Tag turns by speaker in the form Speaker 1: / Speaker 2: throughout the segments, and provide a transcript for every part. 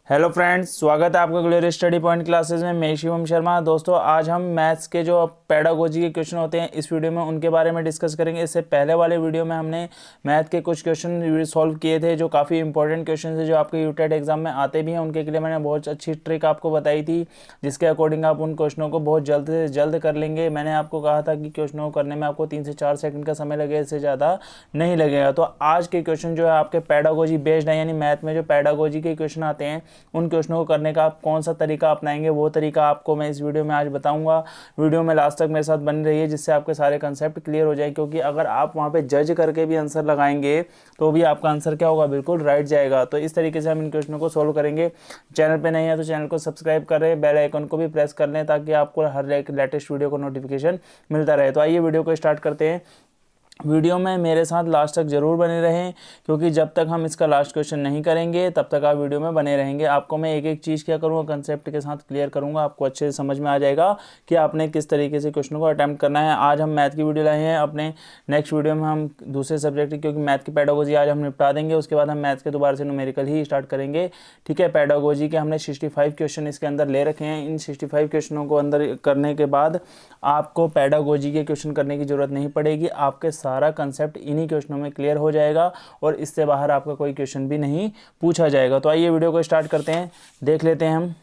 Speaker 1: Hello friends, स्वागत है आपका क्लियर स्टडी पॉइंट क्लासेस में। मैं शिवम शर्मा। दोस्तों, आज हम मैथ्स के जो पेडागोजी के क्वेश्चन होते हैं इस वीडियो में उनके बारे में डिस्कस करेंगे। इससे पहले वाले वीडियो में हमने मैथ के कुछ क्वेश्चन सॉल्व किए थे जो काफ़ी इंपॉर्टेंट क्वेश्चन थे, जो आपके यूटेट एग्जाम में आते भी हैं। उनके लिए मैंने बहुत अच्छी ट्रिक आपको बताई थी, जिसके अकॉर्डिंग आप उन क्वेश्चनों को बहुत जल्द से जल्द कर लेंगे। मैंने आपको कहा था कि क्वेश्चनों को करने में आपको 3 से 4 सेकंड का समय लगेगा, इससे ज़्यादा नहीं लगेगा। तो आज के क्वेश्चन जो है आपके पेडागोजी बेस्ड है, यानी मैथ में जो पेडागोजी के क्वेश्चन आते हैं उन क्वेश्चनों को करने का आप कौन सा तरीका अपनाएंगे, वो तरीका आपको मैं इस वीडियो में आज बताऊंगा। वीडियो में लास्ट तक मेरे साथ बनी रहिए, जिससे आपके सारे कंसेप्ट क्लियर हो जाए। क्योंकि अगर आप वहाँ पे जज करके भी आंसर लगाएंगे तो भी आपका आंसर क्या होगा, बिल्कुल राइट जाएगा। तो इस तरीके से हम इन क्वेश्चनों को सोल्व करेंगे। चैनल पे नहीं है तो चैनल को सब्सक्राइब करें, बेल आइकन को भी प्रेस कर लें ताकि आपको हर एक लेटेस्ट वीडियो को नोटिफिकेशन मिलता रहे। तो आइए वीडियो को स्टार्ट करते हैं। वीडियो में मेरे साथ लास्ट तक जरूर बने रहें, क्योंकि जब तक हम इसका लास्ट क्वेश्चन नहीं करेंगे तब तक आप वीडियो में बने रहेंगे। आपको मैं एक एक चीज़ क्या करूँगा, कंसेप्ट के साथ क्लियर करूँगा। आपको अच्छे से समझ में आ जाएगा कि आपने किस तरीके से क्वेश्चन को अटैम्प्ट करना है। आज हम मैथ की वीडियो लाए हैं, अपने नेक्स्ट वीडियो में हम दूसरे सब्जेक्ट की, क्योंकि मैथ की पेडागोजी आज हम निपटा देंगे। उसके बाद हम मैथ के दोबारा से न्यूमेरिकल ही स्टार्ट करेंगे। ठीक है, पेडागोजी के हमने 65 क्वेश्चन इसके अंदर ले रखे हैं। इन 65 क्वेश्चनों को अंदर करने के बाद आपको पेडागोजी के क्वेश्चन करने की जरूरत नहीं पड़ेगी। आपके सारा कंसेप्ट इन्हीं क्वेश्चनों में क्लियर हो जाएगा और इससे बाहर आपका कोई क्वेश्चन भी नहीं पूछा जाएगा। तो आइए वीडियो को स्टार्ट करते हैं, देख लेते हैं हम।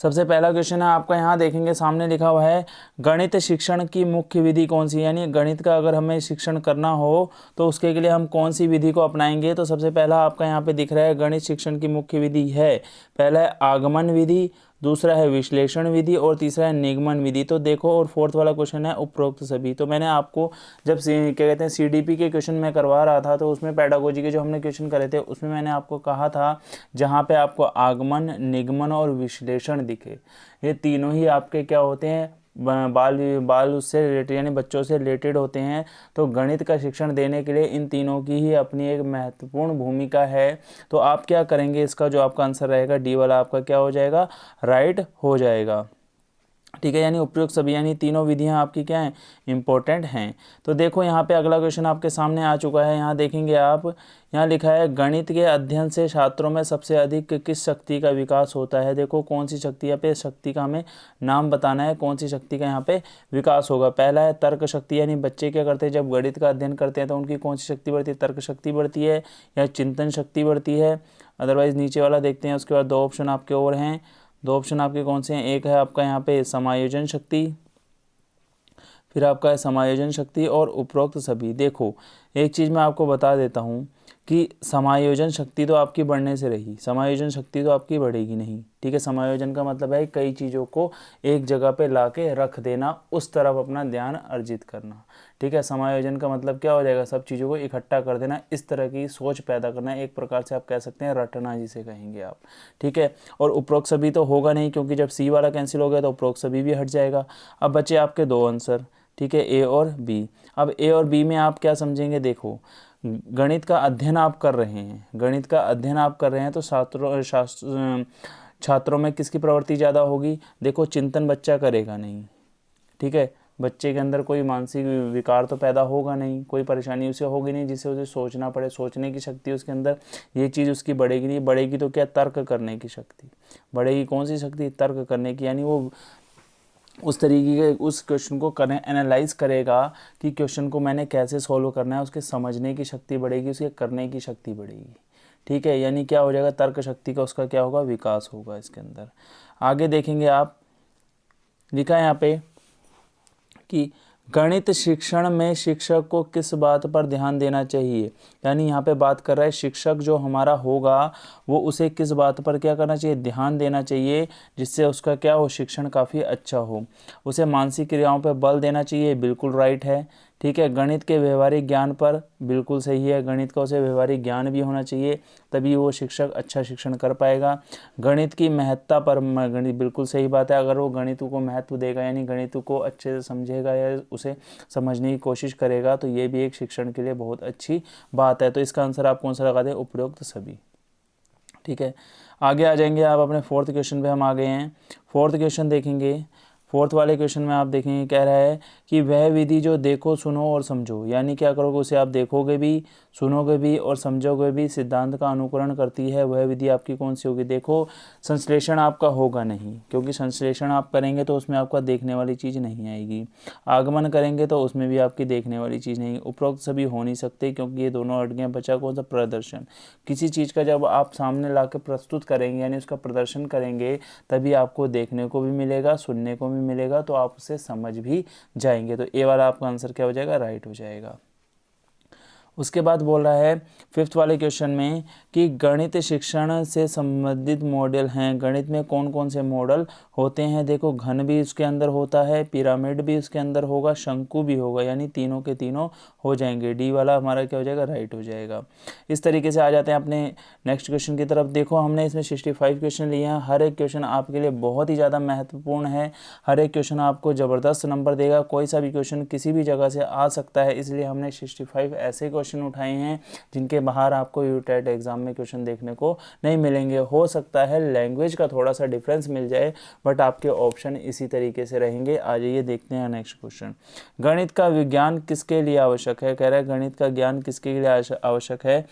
Speaker 1: सबसे पहला क्वेश्चन है आपका, यहाँ देखेंगे सामने लिखा हुआ है गणित शिक्षण की मुख्य विधि कौन सी है। यानी गणित का अगर हमें शिक्षण करना हो तो उसके लिए हम कौन सी विधि को अपनाएंगे। तो सबसे पहला आपका यहाँ पे दिख रहा है गणित शिक्षण की मुख्य विधि है, पहला है आगमन विधि, दूसरा है विश्लेषण विधि और तीसरा है निगमन विधि। तो देखो, और फोर्थ वाला क्वेश्चन है उपरोक्त सभी। तो मैंने आपको जब क्या कहते हैं सीडीपी के क्वेश्चन मैं करवा रहा था तो उसमें पेडागोजी के जो हमने क्वेश्चन करे थे उसमें मैंने आपको कहा था जहाँ पे आपको आगमन, निगमन और विश्लेषण दिखे, ये तीनों ही आपके क्या होते हैं, बाल उससे रिलेटेड यानी बच्चों से रिलेटेड होते हैं। तो गणित का शिक्षण देने के लिए इन तीनों की ही अपनी एक महत्वपूर्ण भूमिका है। तो आप क्या करेंगे, इसका जो आपका आंसर रहेगा डी वाला आपका क्या हो जाएगा, राइट हो जाएगा। ठीक है, यानी उपयुक्त सभी, यानी तीनों विधियां आपकी क्या हैं, इंपॉर्टेंट हैं। तो देखो यहाँ पे अगला क्वेश्चन आपके सामने आ चुका है। यहाँ देखेंगे आप, यहाँ लिखा है गणित के अध्ययन से छात्रों में सबसे अधिक किस शक्ति का विकास होता है। देखो कौन सी शक्ति, यहाँ पे शक्ति का हमें नाम बताना है, कौन सी शक्ति का यहाँ पे विकास होगा। पहला है तर्क शक्ति, यानी बच्चे क्या करते हैं जब गणित का अध्ययन करते हैं तो उनकी कौन सी शक्ति बढ़ती है, तर्क शक्ति बढ़ती है या चिंतन शक्ति बढ़ती है। अदरवाइज नीचे वाला देखते हैं। उसके बाद दो ऑप्शन आपके और हैं, दो ऑप्शन आपके कौन से हैं, एक है आपका यहाँ पे समायोजन शक्ति, फिर आपका है समायोजन शक्ति और उपरोक्त सभी। देखो एक चीज़ मैं आपको बता देता हूँ कि समायोजन शक्ति तो आपकी बढ़ने से रही, समायोजन शक्ति तो आपकी बढ़ेगी नहीं। ठीक है, समायोजन का मतलब है कई चीज़ों को एक जगह पे लाके रख देना, उस तरफ अपना ध्यान अर्जित करना। ठीक है, समायोजन का मतलब क्या हो जाएगा, सब चीज़ों को इकट्ठा कर देना, इस तरह की सोच पैदा करना, एक प्रकार से आप कह सकते हैं रटना जिसे कहेंगे आप। ठीक है, और उपरोक्त सभी तो होगा नहीं, क्योंकि जब सी वाला कैंसिल हो गया तो उपरोक्त सभी भी हट जाएगा। अब बचे आपके दो आंसर, ठीक है, ए और बी। अब ए और बी में आप क्या समझेंगे, देखो गणित का अध्ययन आप कर रहे हैं, गणित का अध्ययन आप कर रहे हैं तो छात्रों में किसकी प्रवृत्ति ज़्यादा होगी। देखो चिंतन बच्चा करेगा नहीं। ठीक है, बच्चे के अंदर कोई मानसिक विकार तो पैदा होगा नहीं, कोई परेशानी उसे होगी नहीं जिससे उसे सोचना पड़े, सोचने की शक्ति उसके अंदर, ये चीज़ उसकी बढ़ेगी नहीं। बढ़ेगी तो क्या, तर्क करने की शक्ति बढ़ेगी। कौन सी शक्ति, तर्क करने की, यानी वो उस तरीके के उस क्वेश्चन को करें एनालाइज करेगा कि क्वेश्चन को मैंने कैसे सॉल्व करना है, उसके समझने की शक्ति बढ़ेगी, उसके करने की शक्ति बढ़ेगी। ठीक है, यानी क्या हो जाएगा, तर्क शक्ति का उसका क्या होगा, विकास होगा इसके अंदर। आगे देखेंगे आप, लिखा है यहाँ पे कि गणित शिक्षण में शिक्षक को किस बात पर ध्यान देना चाहिए। यानी यहाँ पे बात कर रहा है शिक्षक जो हमारा होगा वो उसे किस बात पर क्या करना चाहिए, ध्यान देना चाहिए, जिससे उसका क्या हो, शिक्षण काफ़ी अच्छा हो। उसे मानसिक क्रियाओं पर बल देना चाहिए, बिल्कुल राइट है। ठीक है, गणित के व्यवहारिक ज्ञान पर, बिल्कुल सही है, गणित का उसे व्यवहारिक ज्ञान भी होना चाहिए, तभी वो शिक्षक अच्छा शिक्षण कर पाएगा। गणित की महत्ता पर, गणित बिल्कुल सही बात है, अगर वो गणित को महत्व देगा यानी गणित को अच्छे से समझेगा या उसे समझने की कोशिश करेगा तो ये भी एक शिक्षण के लिए बहुत अच्छी बात है। तो इसका आंसर आप कौन सा लगा दें, उपरोक्त सभी। ठीक है, आगे आ जाएंगे आप अपने फोर्थ क्वेश्चन पे, हम आ गए हैं। फोर्थ क्वेश्चन देखेंगे, फोर्थ वाले क्वेश्चन में आप देखेंगे कह रहा है कि वह विधि जो देखो सुनो और समझो, यानी क्या करोगे, उसे आप देखोगे भी, सुनोगे भी और समझोगे भी, सिद्धांत का अनुकरण करती है, वह विधि आपकी कौन सी होगी। देखो संश्लेषण आपका होगा नहीं, क्योंकि संश्लेषण आप करेंगे तो उसमें आपका देखने वाली चीज़ नहीं आएगी। आगमन करेंगे तो उसमें भी आपकी देखने वाली चीज़ नहीं, उपरोक्त सभी हो नहीं सकते, क्योंकि ये दोनों अट गए। बचा कौन सा, प्रदर्शन। किसी चीज़ का जब आप सामने ला के प्रस्तुत करेंगे यानी उसका प्रदर्शन करेंगे, तभी आपको देखने को भी मिलेगा, सुनने को भी मिलेगा, तो आप उसे समझ भी जाएंगे। तो ए वाला आपका आंसर क्या हो जाएगा, राइट हो जाएगा। उसके बाद बोल रहा है फिफ्थ वाले क्वेश्चन में कि गणित शिक्षण से संबंधित मॉडल हैं। गणित में कौन कौन से मॉडल होते हैं। देखो घन भी उसके अंदर होता है, पिरामिड भी उसके अंदर होगा, शंकु भी होगा, यानी तीनों के तीनों हो जाएंगे। डी वाला हमारा क्या हो जाएगा, राइट हो जाएगा। इस तरीके से आ जाते हैं अपने नेक्स्ट क्वेश्चन की तरफ। देखो हमने इसमें 65 क्वेश्चन लिए हैं। हर एक क्वेश्चन आपके लिए बहुत ही ज़्यादा महत्वपूर्ण है। हर एक क्वेश्चन आपको ज़बरदस्त नंबर देगा। कोई सा भी क्वेश्चन किसी भी जगह से आ सकता है, इसलिए हमने 65 ऐसे क्वेश्चन उठाए हैं जिनके बाहर आपको यूटेट एग्जाम में क्वेश्चन देखने को नहीं मिलेंगे। हो सकता है लैंग्वेज का थोड़ा सा डिफरेंस मिल जाए, बट आपके ऑप्शन इसी तरीके से रहेंगे। आ जाइए देखते हैं नेक्स्ट क्वेश्चन। गणित का विज्ञान किसके लिए आवश्यक है। कह रहा है गणित का ज्ञान किसके लिए आवश्यक है।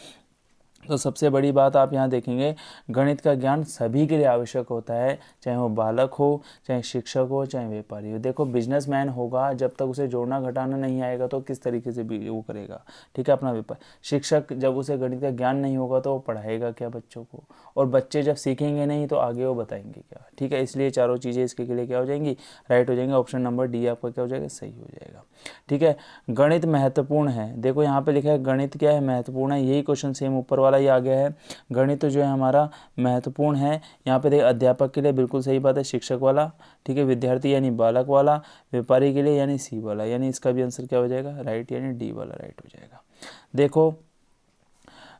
Speaker 1: तो सबसे बड़ी बात आप यहाँ देखेंगे, गणित का ज्ञान सभी के लिए आवश्यक होता है, चाहे वो बालक हो, चाहे शिक्षक हो, चाहे व्यापारी हो। देखो बिजनेसमैन होगा, जब तक उसे जोड़ना घटाना नहीं आएगा तो किस तरीके से भी वो करेगा, ठीक है, अपना व्यापार। शिक्षक जब उसे गणित का ज्ञान नहीं होगा तो वो पढ़ाएगा क्या बच्चों को, और बच्चे जब सीखेंगे नहीं तो आगे वो बताएंगे क्या, ठीक है। इसलिए चारों चीज़ें इसके लिए क्या हो जाएंगी, राइट हो जाएंगे। ऑप्शन नंबर डी आपका क्या हो जाएगा, सही हो जाएगा, ठीक है। गणित महत्वपूर्ण है, देखो यहाँ पे लिखा है गणित क्या है, महत्वपूर्ण है। यही क्वेश्चन सेम ऊपर वाला ही आ गया है। गणित जो है हमारा महत्वपूर्ण है। यहाँ पे देखिए अध्यापक के लिए बिल्कुल सही बात है, शिक्षक वाला, ठीक है। विद्यार्थी यानी बालक वाला, व्यापारी के लिए यानी सी वाला, यानी इसका भी आंसर क्या हो जाएगा, राइट, यानी डी वाला राइट हो जाएगा। देखो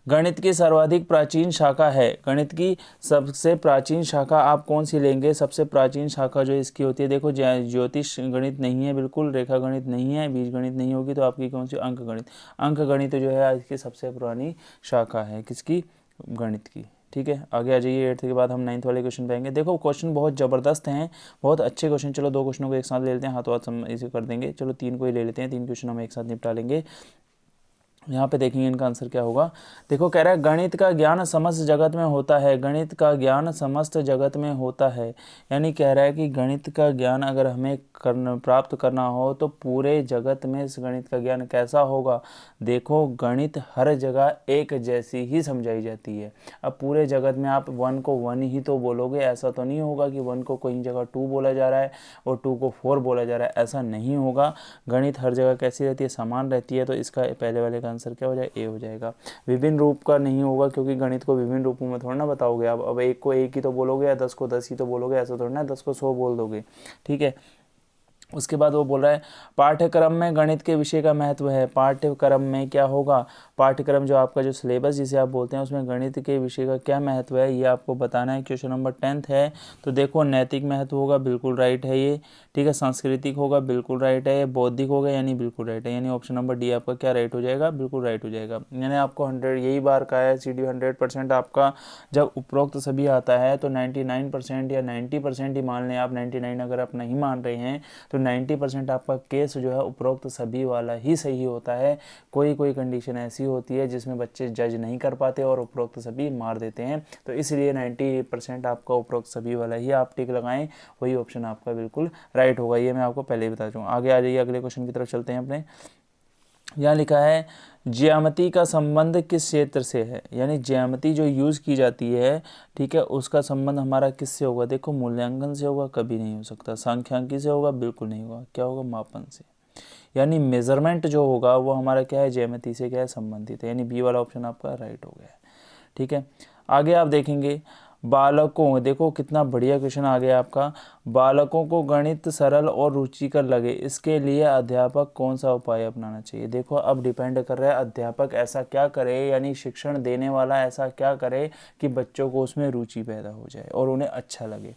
Speaker 1: गणित की सर्वाधिक प्राचीन शाखा है। गणित की सबसे प्राचीन शाखा आप कौन सी लेंगे। सबसे प्राचीन शाखा जो इसकी होती है, देखो ज्योतिष गणित नहीं है, बिल्कुल रेखा गणित नहीं है, बीज गणित नहीं होगी, तो आपकी कौन सी, अंक गणित। अंक गणित जो है इसकी सबसे पुरानी शाखा है, किसकी, गणित की, ठीक है। आगे आ जाइए, 8th के बाद हम 9th वाले क्वेश्चन पे आएंगे। देखो क्वेश्चन बहुत ज़बरदस्त हैं, बहुत अच्छे क्वेश्चन। चलो 2 क्वेश्चनों को एक साथ ले लेते हैं, हाथों हाथ हम इसे कर देंगे। चलो 3 को ही ले लेते हैं, 3 क्वेश्चन हम एक साथ निपटा लेंगे। यहाँ पे देखेंगे इनका आंसर क्या होगा। देखो कह रहा है गणित का ज्ञान समस्त जगत में होता है। गणित का ज्ञान समस्त जगत में होता है, यानी कह रहा है कि गणित का ज्ञान अगर हमें प्राप्त करना हो तो पूरे जगत में इस गणित का ज्ञान कैसा होगा। देखो गणित हर जगह एक जैसी ही समझाई जाती है। अब पूरे जगत में आप 1 को 1 ही तो बोलोगे, ऐसा तो नहीं होगा कि 1 को कहीं जगह 2 बोला जा रहा है और 2 को 4 बोला जा रहा है, ऐसा नहीं होगा। गणित हर जगह कैसी रहती है, समान रहती है। तो इसका पहले वाले का आंसर क्या हो जाएगा, ए हो जाएगा। विभिन्न रूप का नहीं होगा, क्योंकि गणित को विभिन्न रूपों में थोड़ा ना बताओगे आप। अब 1 को 1 ही तो बोलोगे या 10 को 10 ही तो बोलोगे, ऐसा थोड़ा ना 10 को 100 बोल दोगे, ठीक है। उसके बाद वो बोल रहा है पाठ्यक्रम में गणित के विषय का महत्व है। पाठ्यक्रम में क्या होगा, पाठ्यक्रम जो आपका जो सिलेबस जिसे आप बोलते हैं उसमें गणित के विषय का क्या महत्व है, ये आपको बताना है। क्वेश्चन नंबर 10th है। तो देखो नैतिक महत्व होगा, बिल्कुल राइट है ये, ठीक है। सांस्कृतिक होगा, बिल्कुल राइट है। बौद्धिक होगा, यानी बिल्कुल राइट है, यानी ऑप्शन नंबर डी आपका क्या राइट हो जाएगा, बिल्कुल राइट हो जाएगा। यानी आपको 100 यही बार का है CD 100% आपका जब उपरोक्त सभी आता है तो 99% या 90% ही मान लें आप, 99 अगर आप नहीं मान रहे हैं तो 90% आपका केस जो है उपरोक्त सभी वाला ही सही होता है। कोई कोई कंडीशन ऐसी होती है जिसमें बच्चे जज नहीं कर पाते और उपरोक्त सभी मार देते हैं, तो इसलिए 90% आपका उपरोक्त सभी वाला ही आप टिक लगाएं, वही ऑप्शन आपका बिल्कुल राइट होगा। ये मैं आपको पहले ही बता चुका हूँ। आगे आ जाइए, अगले क्वेश्चन की तरफ चलते हैं अपने। यहाँ लिखा है ज्यामिति का संबंध किस क्षेत्र से है, यानी ज्यामिति जो यूज़ की जाती है, ठीक है, उसका संबंध हमारा किससे होगा। देखो मूल्यांकन से होगा, कभी नहीं हो सकता। सांख्यिकी से होगा, बिल्कुल नहीं होगा। क्या होगा, मापन से, यानी मेजरमेंट जो होगा वो हमारा क्या है, ज्यामिति से क्या है, संबंधित है, यानी बी वाला ऑप्शन आपका राइट हो गया है, ठीक है। आगे आप देखेंगे बालकों, देखो कितना बढ़िया क्वेश्चन आ गया आपका। बालकों को गणित सरल और रुचिकर लगे, इसके लिए अध्यापक कौन सा उपाय अपनाना चाहिए। देखो अब डिपेंड कर रहा है अध्यापक ऐसा क्या करे, यानी शिक्षण देने वाला ऐसा क्या करे कि बच्चों को उसमें रुचि पैदा हो जाए और उन्हें अच्छा लगे।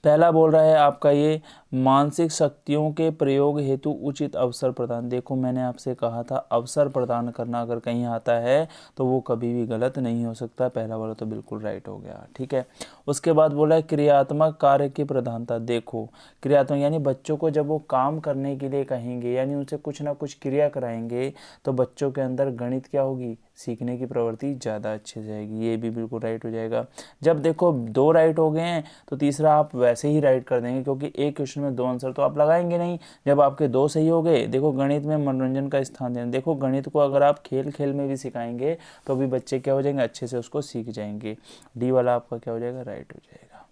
Speaker 1: पहला बोल रहा है आपका ये मानसिक शक्तियों के प्रयोग हेतु उचित अवसर प्रदान। देखो मैंने आपसे कहा था अवसर प्रदान करना अगर कहीं आता है तो वो कभी भी गलत नहीं हो सकता, पहला वाला तो बिल्कुल राइट हो गया। ठीक है, उसके बाद बोला है क्रियात्मक कार्य की प्रधानता। देखो क्रियात्मक यानी बच्चों को जब वो काम करने के लिए कहेंगे यानी उनसे कुछ ना कुछ क्रिया कराएंगे तो बच्चों के अंदर गणित क्या होगी, सीखने की प्रवृत्ति ज़्यादा अच्छे से आएगी। ये भी बिल्कुल राइट हो जाएगा। जब देखो 2 राइट हो गए हैं तो तीसरा आप वैसे ही राइट कर देंगे क्योंकि एक क्वेश्चन में 2 आंसर तो आप लगाएंगे नहीं। जब आपके 2 सही हो गए, देखो गणित में मनोरंजन का स्थान देना। देखो गणित को अगर आप खेल खेल में भी सिखाएंगे तो भी बच्चे क्या हो जाएंगे, अच्छे से उसको सीख जाएंगे। डी वाला आपका क्या हो जाएगा, राइट हो जाएगा।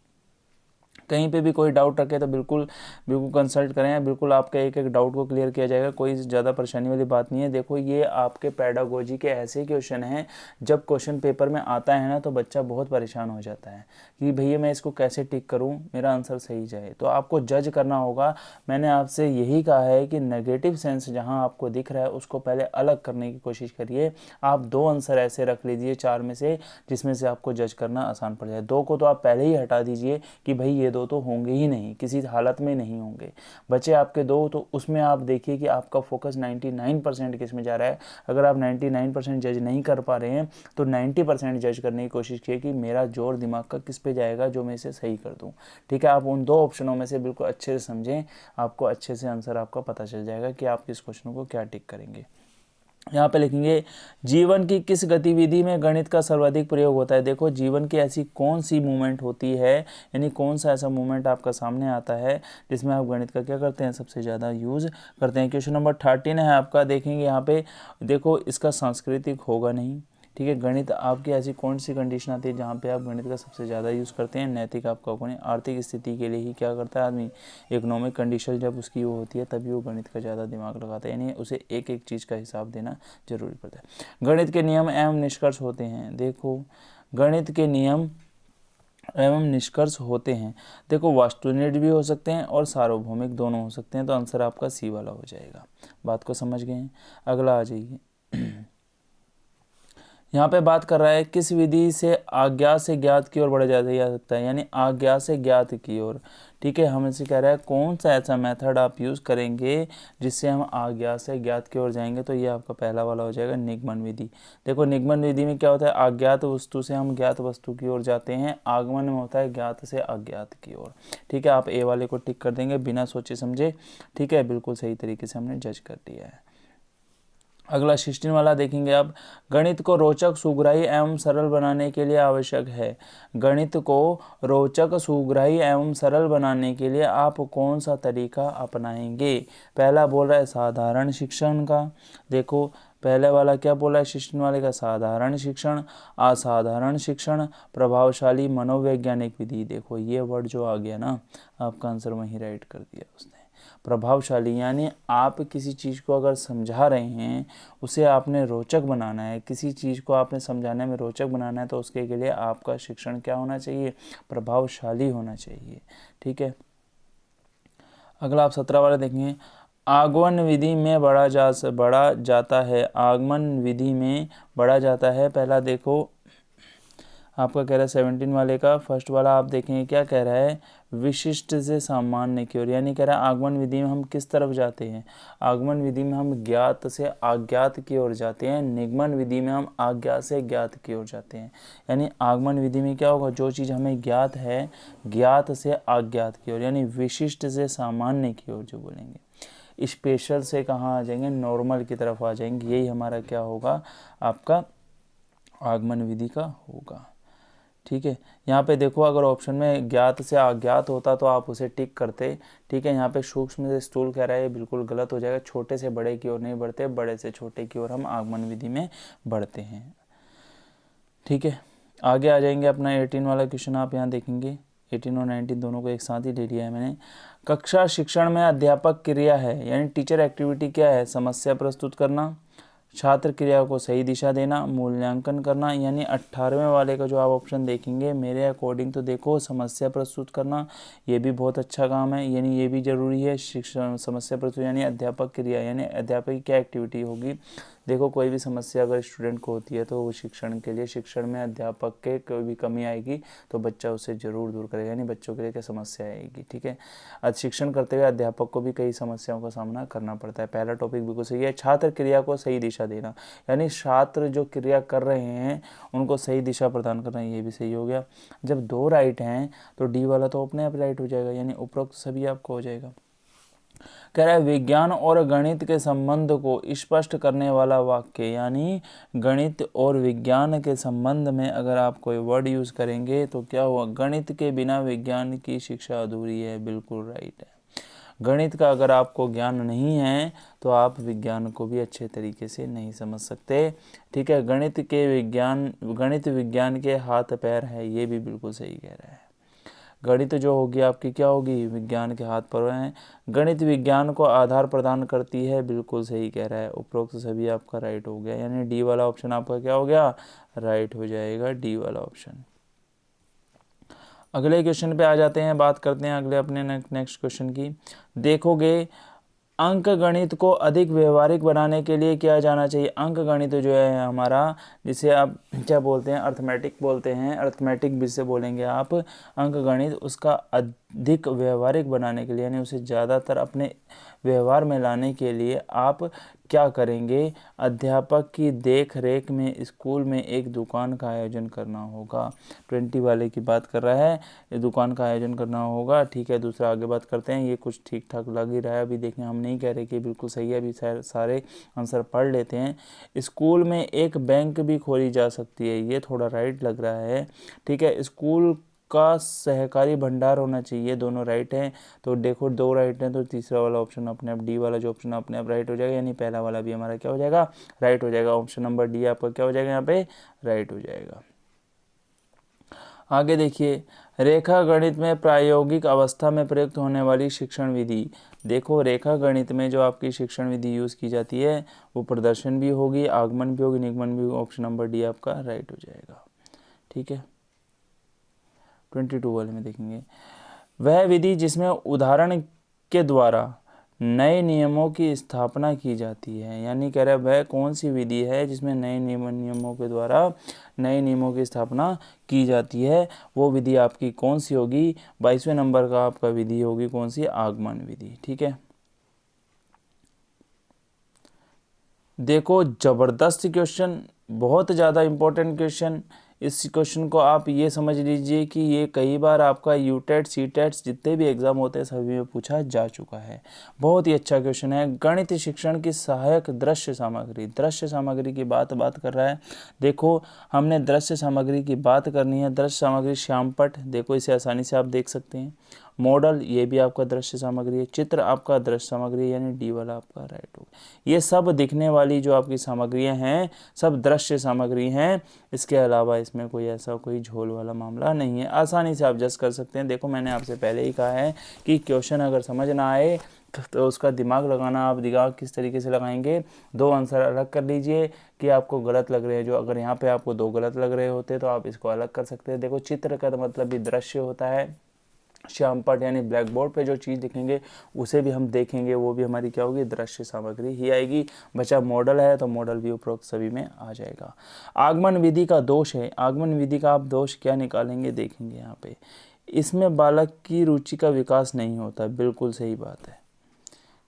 Speaker 1: कहीं पे भी कोई डाउट रखे तो बिल्कुल बिल्कुल कंसल्ट करें, बिल्कुल आपके एक एक डाउट को क्लियर किया जाएगा, कोई ज़्यादा परेशानी वाली बात नहीं है। देखो ये आपके पेडागोजी के ऐसे क्वेश्चन हैं जब क्वेश्चन पेपर में आता है ना तो बच्चा बहुत परेशान हो जाता है कि भैया मैं इसको कैसे टिक करूं मेरा आंसर सही जाए। तो आपको जज करना होगा। मैंने आपसे यही कहा है कि नेगेटिव सेंस जहां आपको दिख रहा है उसको पहले अलग करने की कोशिश करिए। आप 2 आंसर ऐसे रख लीजिए 4 में से जिसमें से आपको जज करना आसान पड़ जाए। 2 को तो आप पहले ही हटा दीजिए कि भाई ये 2 तो होंगे ही नहीं, किसी हालत में नहीं होंगे। बचे आपके 2 तो उसमें आप देखिए कि आपका फोकस 99% किस में जा रहा है। अगर आप 99% जज नहीं कर पा रहे हैं तो 90% जज करने की कोशिश कीजिए कि मेरा जोर दिमाग का किस पे जाएगा जो मैं इसे सही कर दूं। ठीक है, आप उन 2 ऑप्शनों में से बिल्कुल अच्छे से समझें, आपको अच्छे से आंसर आपका पता चल जाएगा कि आप किस क्वेश्चन को क्या टिक करेंगे। यहाँ पे लिखेंगे जीवन की किस गतिविधि में गणित का सर्वाधिक प्रयोग होता है। देखो जीवन की ऐसी कौन सी मूवमेंट होती है यानी कौन सा ऐसा मूवमेंट आपका सामने आता है जिसमें आप गणित का क्या करते हैं, सबसे ज़्यादा यूज़ करते हैं। क्वेश्चन नंबर 13 है आपका, देखेंगे यहाँ पे। देखो इसका सांस्कृतिक होगा नहीं। ठीक है, गणित आपकी ऐसी कौन सी कंडीशन आती है जहाँ पे आप गणित का सबसे ज़्यादा यूज़ करते हैं। नैतिक आपका होगा नहीं। आर्थिक स्थिति के लिए ही क्या करता है आदमी, इकोनॉमिक कंडीशन जब उसकी वो होती है तभी वो गणित का ज़्यादा दिमाग लगाता है, यानी उसे एक एक चीज़ का हिसाब देना जरूरी पड़ता है। गणित के नियम एवं निष्कर्ष होते हैं। देखो गणित के नियम एवं निष्कर्ष होते हैं। देखो वास्तुनिष्ठ भी हो सकते हैं और सार्वभौमिक दोनों हो सकते हैं। तो आंसर आपका सी वाला हो जाएगा। बात को समझ गए हैं, अगला आ जाइए। यहाँ पे बात कर रहा है किस विधि से अज्ञात से ज्ञात की ओर बढ़ा जा सकता है, यानी अज्ञात से ज्ञात की ओर। ठीक है, हमें से कह रहा है कौन सा ऐसा मेथड आप यूज़ करेंगे जिससे हम अज्ञात से ज्ञात की ओर जाएंगे। तो ये आपका पहला वाला हो जाएगा निगमन विधि। देखो निगमन विधि में क्या होता है, अज्ञात वस्तु से हम ज्ञात वस्तु की ओर जाते हैं। आगमन में होता है ज्ञात से अज्ञात की ओर। ठीक है, आप ए वाले को टिक कर देंगे बिना सोचे समझे। ठीक है, बिल्कुल सही तरीके से हमने जज कर दिया है। अगला 16 वाला देखेंगे आप। गणित को रोचक, सुग्राही एवं सरल बनाने के लिए आवश्यक है। गणित को रोचक, सुग्राही एवं सरल बनाने के लिए आप कौन सा तरीका अपनाएंगे। पहला बोल रहा है साधारण शिक्षण का। देखो पहले वाला क्या बोला है, 16 वाले का साधारण शिक्षण, असाधारण शिक्षण, प्रभावशाली मनोवैज्ञानिक विधि। देखो ये वर्ड जो आ गया ना, आपका आंसर वहीं राइट कर दिया उसने। प्रभावशाली यानी आप किसी चीज़ को अगर समझा रहे हैं उसे आपने रोचक बनाना है, किसी चीज़ को आपने समझाने में रोचक बनाना है तो उसके लिए आपका शिक्षण क्या होना चाहिए, प्रभावशाली होना चाहिए। ठीक है, अगला आप 17 वाला देखेंगे। आगमन विधि में बढ़ा जाता है। आगमन विधि में बढ़ा जाता है। पहला देखो आपका कह रहा है 17 वाले का फर्स्ट वाला, आप देखेंगे क्या कह रहा है, विशिष्ट से सामान्य की ओर, यानी कह रहा है आगमन विधि में हम किस तरफ जाते हैं। आगमन विधि में हम ज्ञात से अज्ञात की ओर जाते हैं। निगमन विधि में हम अज्ञात से ज्ञात की ओर जाते हैं। यानी आगमन विधि में क्या होगा, जो चीज़ हमें ज्ञात है ज्ञात से अज्ञात की ओर, यानी विशिष्ट से सामान्य की ओर जो बोलेंगे। स्पेशल से कहाँ आ जाएंगे, नॉर्मल की तरफ आ जाएंगे। यही हमारा क्या होगा, आपका आगमन विधि का होगा। ठीक है, यहाँ पे देखो अगर ऑप्शन में ज्ञात से अज्ञात होता तो आप उसे टिक करते। ठीक है, यहाँ पे सूक्ष्म से स्थूल कह रहा है, ये बिल्कुल गलत हो जाएगा। छोटे से बड़े की ओर नहीं बढ़ते, बड़े से छोटे की ओर हम आगमन विधि में बढ़ते हैं। ठीक है, आगे आ जाएंगे अपना 18 वाला क्वेश्चन। आप यहाँ देखेंगे 18 और 19 दोनों को एक साथ ही ले लिया है मैंने। कक्षा शिक्षण में अध्यापक क्रिया है, यानी टीचर एक्टिविटी क्या है, समस्या प्रस्तुत करना, छात्र क्रिया को सही दिशा देना, मूल्यांकन करना। यानी 18वें वाले का जो आप ऑप्शन देखेंगे मेरे अकॉर्डिंग तो देखो समस्या प्रस्तुत करना, ये भी बहुत अच्छा काम है, यानी ये भी जरूरी है। शिक्षण समस्या प्रस्तुत यानी अध्यापक क्रिया, यानी अध्यापक की क्या एक्टिविटी होगी, देखो कोई भी समस्या अगर स्टूडेंट को होती है तो वो शिक्षण के लिए, शिक्षण में अध्यापक के कोई भी कमी आएगी तो बच्चा उसे ज़रूर दूर करेगा, यानी बच्चों के लिए क्या समस्या आएगी। ठीक है, आज शिक्षण करते हुए अध्यापक को भी कई समस्याओं का सामना करना पड़ता है। पहला टॉपिक बिल्कुल सही है, छात्र क्रिया को सही दिशा देना, यानी छात्र जो क्रिया कर रहे हैं उनको सही दिशा प्रदान करना, ये भी सही हो गया। जब दो राइट हैं तो डी वाला तो अपने आप राइट हो जाएगा, यानी उपरोक्त सभी आपको हो जाएगा। कह रहा है विज्ञान और गणित के संबंध को स्पष्ट करने वाला वाक्य, यानी गणित और विज्ञान के संबंध में अगर आप कोई वर्ड यूज करेंगे तो क्या हुआ, गणित के बिना विज्ञान की शिक्षा अधूरी है, बिल्कुल राइट है। गणित का अगर आपको ज्ञान नहीं है तो आप विज्ञान को भी अच्छे तरीके से नहीं समझ सकते। ठीक है, गणित विज्ञान के हाथ पैर है, ये भी बिल्कुल सही कह रहा है। गणित जो होगी आपकी क्या होगी, विज्ञान के हाथ पर हैं। गणित विज्ञान को आधार प्रदान करती है, बिल्कुल सही कह रहा है। उपरोक्त सभी आपका राइट हो गया, यानी डी वाला ऑप्शन आपका क्या हो गया, राइट हो जाएगा, डी वाला ऑप्शन। अगले क्वेश्चन पे आ जाते हैं, बात करते हैं अगले अपने नेक्स्ट क्वेश्चन की। देखोगे अंक गणित को अधिक व्यवहारिक बनाने के लिए क्या जाना चाहिए। अंक गणित जो है हमारा, जिसे आप क्या बोलते हैं, अर्थमेटिक बोलते हैं, अर्थमेटिक भी से बोलेंगे आप। अंक गणित उसका अधिक व्यवहारिक बनाने के लिए, यानी उसे ज़्यादातर अपने व्यवहार में लाने के लिए आप क्या करेंगे, अध्यापक की देख रेख में स्कूल में एक दुकान का आयोजन करना होगा। 20 वाले की बात कर रहा है, ये दुकान का आयोजन करना होगा। ठीक है, दूसरा आगे बात करते हैं। ये कुछ ठीक ठाक लग ही रहा है, अभी देखें, हम नहीं कह रहे कि बिल्कुल सही है, अभी सारे आंसर पढ़ लेते हैं। स्कूल में एक बैंक भी खोली जा सकती है, ये थोड़ा राइट लग रहा है। ठीक है, स्कूल का सहकारी भंडार होना चाहिए, दोनों राइट हैं। तो देखो दो राइट हैं तो तीसरा वाला ऑप्शन अपने आप, डी वाला जो ऑप्शन अपने आप राइट हो जाएगा, यानी पहला वाला भी हमारा क्या हो जाएगा, राइट हो जाएगा। ऑप्शन नंबर डी आपका क्या हो जाएगा, यहाँ पे राइट हो जाएगा। आगे देखिए, रेखा गणित में प्रायोगिक अवस्था में प्रयुक्त होने वाली शिक्षण विधि। देखो रेखा गणित में जो आपकी शिक्षण विधि यूज़ की जाती है वो प्रदर्शन भी होगी, आगमन भी होगी, निगमन भी होगी। ऑप्शन नंबर डी आपका राइट हो जाएगा। ठीक है, 22 वाले में देखेंगे, वह विधि जिसमें उदाहरण के द्वारा नए नियमों की स्थापना की जाती है, यानी कह रहा है वह कौन सी विधि है जिसमें नए नियमों के द्वारा नए नियमों की स्थापना की जाती है, वो विधि आपकी कौन सी होगी। 22वें नंबर का आपका विधि होगी कौन सी, आगमन विधि। ठीक है, देखो जबरदस्त क्वेश्चन, बहुत ज़्यादा इंपॉर्टेंट क्वेश्चन। इस क्वेश्चन को आप ये समझ लीजिए कि ये कई बार आपका यूटेट सीटेट जितने भी एग्जाम होते हैं सभी में पूछा जा चुका है। बहुत ही अच्छा क्वेश्चन है। गणित शिक्षण की सहायक दृश्य सामग्री, दृश्य सामग्री की बात कर रहा है। देखो हमने दृश्य सामग्री की बात करनी है। दृश्य सामग्री श्यामपट, देखो इसे आसानी से आप देख सकते हैं। मॉडल, ये भी आपका दृश्य सामग्री है। चित्र आपका दृश्य सामग्री है, यानी डी वाला आपका राइट होगा। ये सब दिखने वाली जो आपकी सामग्रियां हैं सब दृश्य सामग्री हैं। इसके अलावा इसमें कोई ऐसा कोई झोल वाला मामला नहीं है, आसानी से आप जज कर सकते हैं। देखो मैंने आपसे पहले ही कहा है कि क्वेश्चन अगर समझ ना आए तो उसका दिमाग लगाना, आप दिमाग किस तरीके से लगाएंगे, दो आंसर अलग कर लीजिए कि आपको गलत लग रहे हैं। जो अगर यहाँ पे आपको दो गलत लग रहे होते तो आप इसको अलग कर सकते हैं। देखो चित्र का मतलब भी दृश्य होता है, श्यामपट यानी ब्लैक बोर्ड पे जो चीज़ दिखेंगे उसे भी हम देखेंगे, वो भी हमारी क्या होगी, दृश्य सामग्री ही आएगी। बचा मॉडल है तो मॉडल भी उपरोक्त सभी में आ जाएगा। आगमन विधि का दोष है, आगमन विधि का आप दोष क्या निकालेंगे देखेंगे यहाँ पे। इसमें बालक की रुचि का विकास नहीं होता, बिल्कुल सही बात है।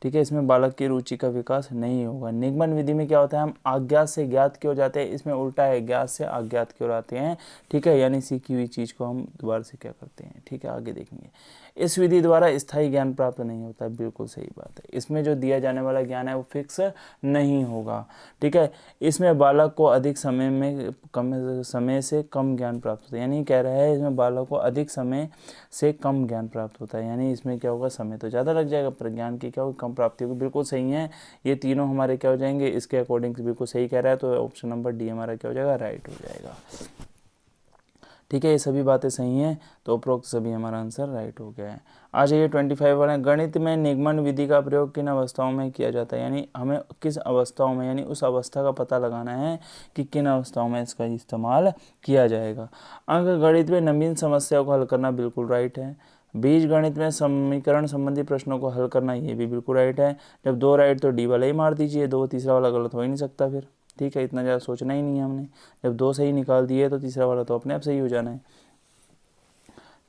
Speaker 1: ठीक है, इसमें बालक की रुचि का विकास नहीं होगा। निगमन विधि में क्या होता है, हम अज्ञात से ज्ञात की ओर जाते हैं, इसमें उल्टा है, ज्ञात से अज्ञात की ओर आते हैं। ठीक है, यानी सीखी हुई चीज़ को हम दोबारा से क्या करते हैं। ठीक है, आगे देखेंगे। इस विधि द्वारा स्थायी ज्ञान प्राप्त नहीं होता, बिल्कुल सही बात है। इसमें जो दिया जाने वाला ज्ञान है वो फिक्स नहीं होगा। ठीक है, इसमें बालक को अधिक समय से कम ज्ञान प्राप्त होता है, यानी कह रहा है इसमें बालक को अधिक समय से कम ज्ञान प्राप्त होता है, यानी इसमें क्या होगा, समय तो ज़्यादा लग जाएगा पर ज्ञान की क्या होगी, कम प्राप्ति होगी। बिल्कुल सही है, ये तीनों हमारे क्या हो जाएंगे, इसके अकॉर्डिंग बिल्कुल सही कह रहा है। तो ऑप्शन नंबर डी हमारा क्या हो जाएगा, राइट हो जाएगा। ठीक है, ये सभी बातें सही हैं तो उपरोक्त सभी हमारा आंसर राइट हो गया है। आ जाइए 25 वाले, गणित में निगमन विधि का प्रयोग किन अवस्थाओं में किया जाता है, यानी हमें किस अवस्थाओं में, यानी उस अवस्था का पता लगाना है कि किन अवस्थाओं में इसका इस्तेमाल किया जाएगा। अंक गणित में नवीन समस्याओं को हल करना, बिल्कुल राइट है। बीज गणित में समीकरण संबंधी प्रश्नों को हल करना, ये भी बिल्कुल राइट है। जब 2 राइट तो डी वाला ही मार दीजिए, 2 तीसरा वाला गलत हो ही नहीं सकता फिर, ठीक है, इतना ज़्यादा सोचना ही नहीं है हमने। जब 2 सही निकाल दिए तो तीसरा वाला तो अपने आप सही हो जाना है,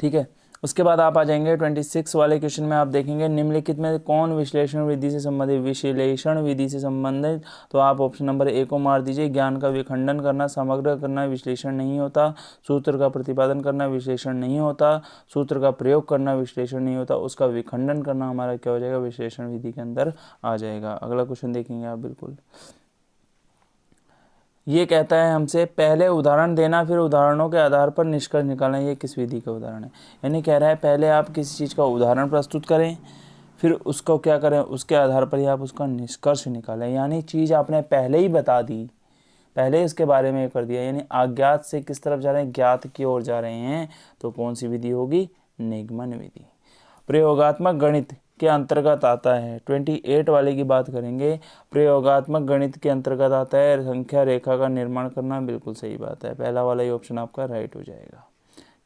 Speaker 1: ठीक है। उसके बाद आप आ जाएंगे 26 वाले क्वेश्चन में, आप देखेंगे निम्नलिखित में कौन विश्लेषण विधि से संबंधित, विश्लेषण विधि से संबंधित, तो आप ऑप्शन नंबर ए को मार दीजिए। ज्ञान का विखंडन करना, समग्र करना विश्लेषण नहीं होता, सूत्र का प्रतिपादन करना विश्लेषण नहीं होता, सूत्र का प्रयोग करना विश्लेषण नहीं होता, उसका विखंडन करना हमारा क्या हो जाएगा, विश्लेषण विधि के अंदर आ जाएगा। अगला क्वेश्चन देखेंगे आप, बिल्कुल ये कहता है हमसे पहले उदाहरण देना फिर उदाहरणों के आधार पर निष्कर्ष निकालना। ये किस विधि का उदाहरण है, यानी कह रहा है पहले आप किसी चीज़ का उदाहरण प्रस्तुत करें, फिर उसको क्या करें, उसके आधार पर ही आप उसका निष्कर्ष निकालें। यानी चीज़ आपने पहले ही बता दी, पहले इसके बारे में कर दिया, यानी अज्ञात से किस तरफ जा रहे हैं, ज्ञात की ओर जा रहे हैं, तो कौन सी विधि होगी, निगमन विधि। प्रयोगात्मक गणित के अंतर्गत आता है, 28 वाले की बात करेंगे। प्रयोगात्मक गणित के अंतर्गत आता है संख्या रेखा का निर्माण करना, बिल्कुल सही बात है, पहला वाला ही ऑप्शन आपका राइट हो जाएगा,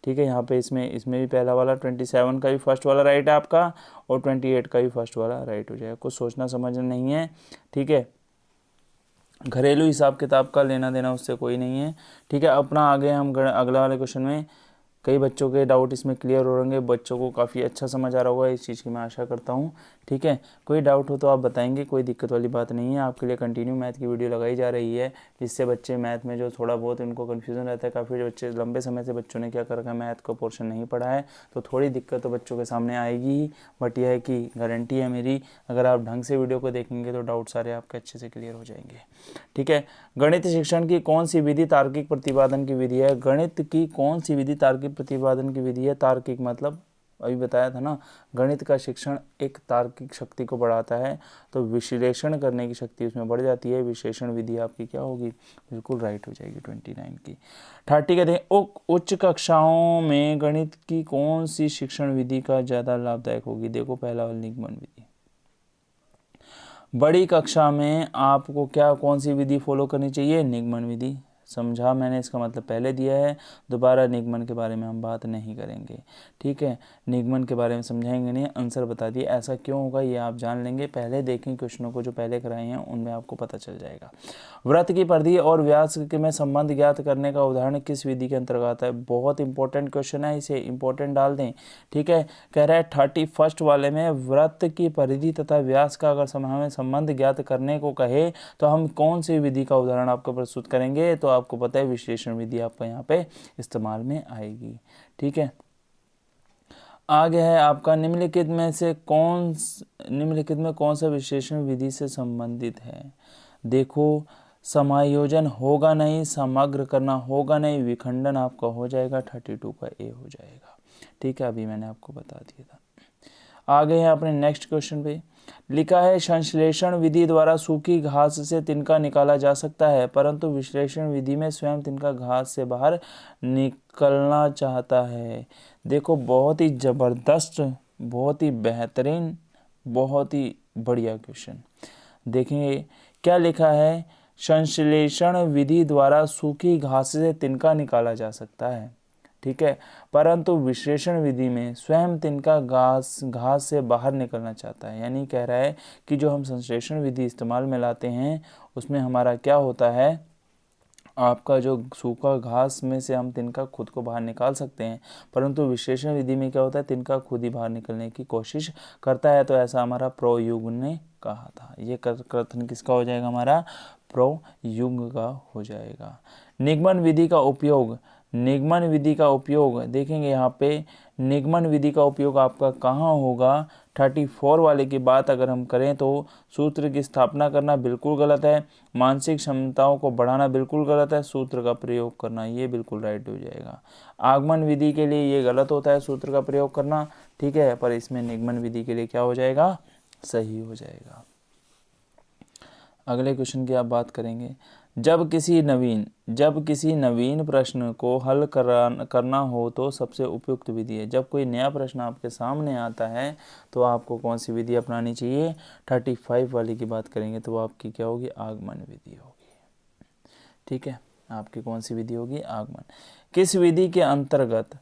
Speaker 1: ठीक है। यहाँ पे इसमें भी पहला वाला 27 का भी फर्स्ट वाला राइट है आपका, और 28 का भी फर्स्ट वाला राइट हो जाएगा। कुछ सोचना समझना नहीं है, ठीक है। घरेलू हिसाब किताब का लेना देना उससे कोई नहीं है, ठीक है। अपना आगे हम अगला वाले क्वेश्चन में, कई बच्चों के डाउट इसमें क्लियर हो रहेंगे, बच्चों को काफ़ी अच्छा समझ आ रहा होगा, इस चीज़ की मैं आशा करता हूँ, ठीक है। कोई डाउट हो तो आप बताएंगे, कोई दिक्कत वाली बात नहीं है। आपके लिए कंटिन्यू मैथ की वीडियो लगाई जा रही है, जिससे बच्चे मैथ में जो थोड़ा बहुत उनको कन्फ्यूज़न रहता है, काफ़ी बच्चे लंबे समय से बच्चों ने क्या कर रखा है, मैथ का पोर्शन नहीं पढ़ा है, तो थोड़ी दिक्कत तो बच्चों के सामने आएगी ही, बट यह है कि गारंटी है मेरी, अगर आप ढंग से वीडियो को देखेंगे तो डाउट सारे आपके अच्छे से क्लियर हो जाएंगे, ठीक है। गणित शिक्षण की कौन सी विधि तार्किक प्रतिपादन की विधि है, गणित की कौन सी विधि तार्किक प्रतिपादन की विधि है। तार्किक मतलब अभी बताया था ना, गणित का शिक्षण एक तार्किक शक्ति को बढ़ाता है, तो विश्लेषण करने की शक्ति उसमें बढ़ जाती है, विश्लेषण विधि आपकी क्या होगी, बिल्कुल राइट हो जाएगी 29 की। 30 कहते हैं उच्च कक्षाओं में गणित की कौन सी शिक्षण विधि का ज़्यादा लाभदायक होगी, देखो पहला वाला निगमन विधि। बड़ी कक्षा में आपको क्या कौन सी विधि फॉलो करनी चाहिए, निगमन विधि। समझा मैंने, इसका मतलब पहले दिया है, दोबारा निगमन के बारे में हम बात नहीं करेंगे, ठीक है। निगमन के बारे में समझाएंगे नहीं, आंसर बता दिए। ऐसा क्यों होगा ये आप जान लेंगे, पहले देखें क्वेश्चनों को जो पहले कराए हैं उनमें आपको पता चल जाएगा। वृत्त की परिधि और व्यास के में संबंध ज्ञात करने का उदाहरण किस विधि के अंतर्गत आता है, बहुत इंपॉर्टेंट क्वेश्चन है, इसे इंपॉर्टेंट डाल दें, ठीक है। कह रहा है 31 वाले में वृत्त की परिधि तथा व्यास का अगर हमें संबंध ज्ञात करने को कहे तो हम कौन सी विधि का उदाहरण आपको प्रस्तुत करेंगे, तो आपको पता है विश्लेषण विधि आपका यहाँ पे इस्तेमाल में आएगी, ठीक है। आगे है आपका निम्नलिखित में कौन सा विश्लेषण विधि से संबंधित है, देखो समायोजन होगा नहीं, समग्र करना होगा नहीं, विखंडन आपका हो जाएगा, 32 का ए हो जाएगा, ठीक है। अभी मैंने आपको बता दिया था। आगे है अपने नेक्स्ट क्वेश्चन पे, लिखा है संश्लेषण विधि द्वारा सूखी घास से तिनका निकाला जा सकता है, परंतु विश्लेषण विधि में स्वयं तिनका घास से बाहर निकलना चाहता है। देखो बहुत ही ज़बरदस्त, बहुत ही बेहतरीन, बहुत ही बढ़िया क्वेश्चन। देखेंगे क्या लिखा है, संश्लेषण विधि द्वारा सूखी घास से तिनका निकाला जा सकता है, ठीक है, परंतु विश्लेषण विधि में स्वयं तिनका घास से बाहर निकलना चाहता है। यानी कह रहा है कि जो हम संश्लेषण विधि इस्तेमाल में लाते हैं उसमें हमारा क्या होता है, आपका जो सूखा घास में से हम तिनका खुद को बाहर निकाल सकते हैं, परंतु विश्लेषण विधि में क्या होता है, तिनका खुद ही बाहर निकलने की कोशिश करता है। तो ऐसा हमारा प्रोयुग ने कहा था, ये कथन किसका हो जाएगा, हमारा प्रोयुग का हो जाएगा। निगमन विधि का उपयोग, निगमन विधि का उपयोग देखेंगे यहाँ पे, निगमन विधि का उपयोग आपका कहाँ होगा, 34 वाले की बात अगर हम करें तो सूत्र की स्थापना करना बिल्कुल गलत है, मानसिक क्षमताओं को बढ़ाना बिल्कुल गलत है, सूत्र का प्रयोग करना ये बिल्कुल राइट हो जाएगा। आगमन विधि के लिए ये गलत होता है सूत्र का प्रयोग करना, ठीक है, पर इसमें निगमन विधि के लिए क्या हो जाएगा, सही हो जाएगा। अगले क्वेश्चन की आप बात करेंगे, जब किसी नवीन प्रश्न को हल करना हो तो सबसे उपयुक्त विधि है। जब कोई नया प्रश्न आपके सामने आता है तो आपको कौन सी विधि अपनानी चाहिए, 35 वाली की बात करेंगे तो आपकी क्या होगी, आगमन विधि होगी, ठीक है। आपकी कौन सी विधि होगी, आगमन। किस विधि के अंतर्गत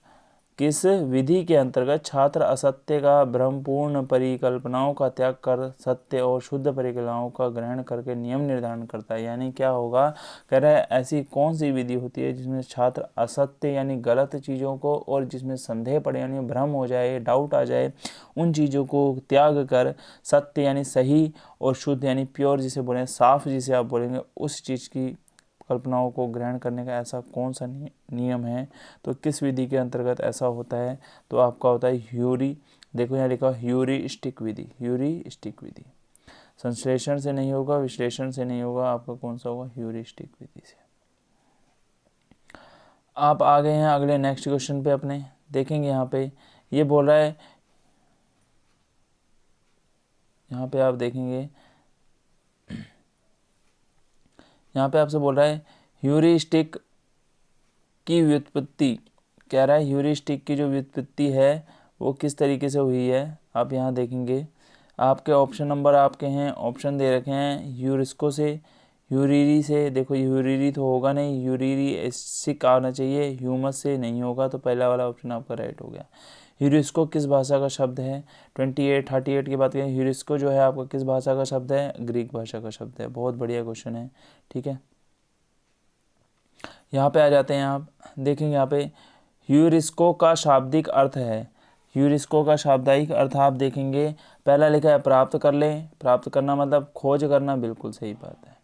Speaker 1: किस विधि के अंतर्गत छात्र असत्य का भ्रमपूर्ण परिकल्पनाओं का त्याग कर सत्य और शुद्ध परिकल्पनाओं का ग्रहण करके नियम निर्धारण करता है। यानी क्या होगा, कह रहा है ऐसी कौन सी विधि होती है जिसमें छात्र असत्य यानी गलत चीज़ों को और जिसमें संदेह पड़े यानी भ्रम हो जाए, डाउट आ जाए, उन चीज़ों को त्याग कर सत्य यानी सही और शुद्ध यानी प्योर जिसे बोलें, साफ जिसे आप बोलेंगे, उस चीज़ की कल्पनाओं को ग्रहण करने का ऐसा कौन सा नियम है। तो किस विधि के अंतर्गत ऐसा होता है, तो आपका होता है ह्यूरी। देखो यहाँ लिखा ह्यूरिस्टिक विधि, ह्यूरिस्टिक विधि। संश्लेषण से नहीं होगा, विश्लेषण से नहीं होगा, आपका कौन सा होगा, ह्यूरिस्टिक विधि से। आप आ गए हैं अगले नेक्स्ट क्वेश्चन पे अपने। देखेंगे यहाँ पे ये बोल रहा है, यहाँ पे आप देखेंगे, यहाँ पे आपसे बोल रहा है ह्यूरिस्टिक की व्युत्पत्ति। कह रहा है ह्यूरिस्टिक की जो व्युत्पत्ति है वो किस तरीके से हुई है। आप यहाँ देखेंगे, आपके ऑप्शन नंबर आपके हैं, ऑप्शन दे रखे हैं ह्यूरिस्को से, ह्यूरिरी से। देखो यूरिरी तो होगा नहीं, यूरिरी एसिक आना चाहिए, ह्यूमस से नहीं होगा, तो पहला वाला ऑप्शन आपका राइट हो गया। ह्यूरिस्को किस भाषा का शब्द है, 38 की बात करें, ह्यूरिस्को जो है आपका किस भाषा का शब्द है, ग्रीक भाषा का शब्द है। बहुत बढ़िया क्वेश्चन है, ठीक है। यहाँ पे आ जाते हैं, आप देखेंगे यहाँ पे ह्यूरिस्को का शाब्दिक अर्थ है। ह्यूरिस्को का शाब्दिक अर्थ आप देखेंगे, पहला लिखा है प्राप्त कर ले। प्राप्त करना मतलब खोज करना, बिल्कुल सही बात है।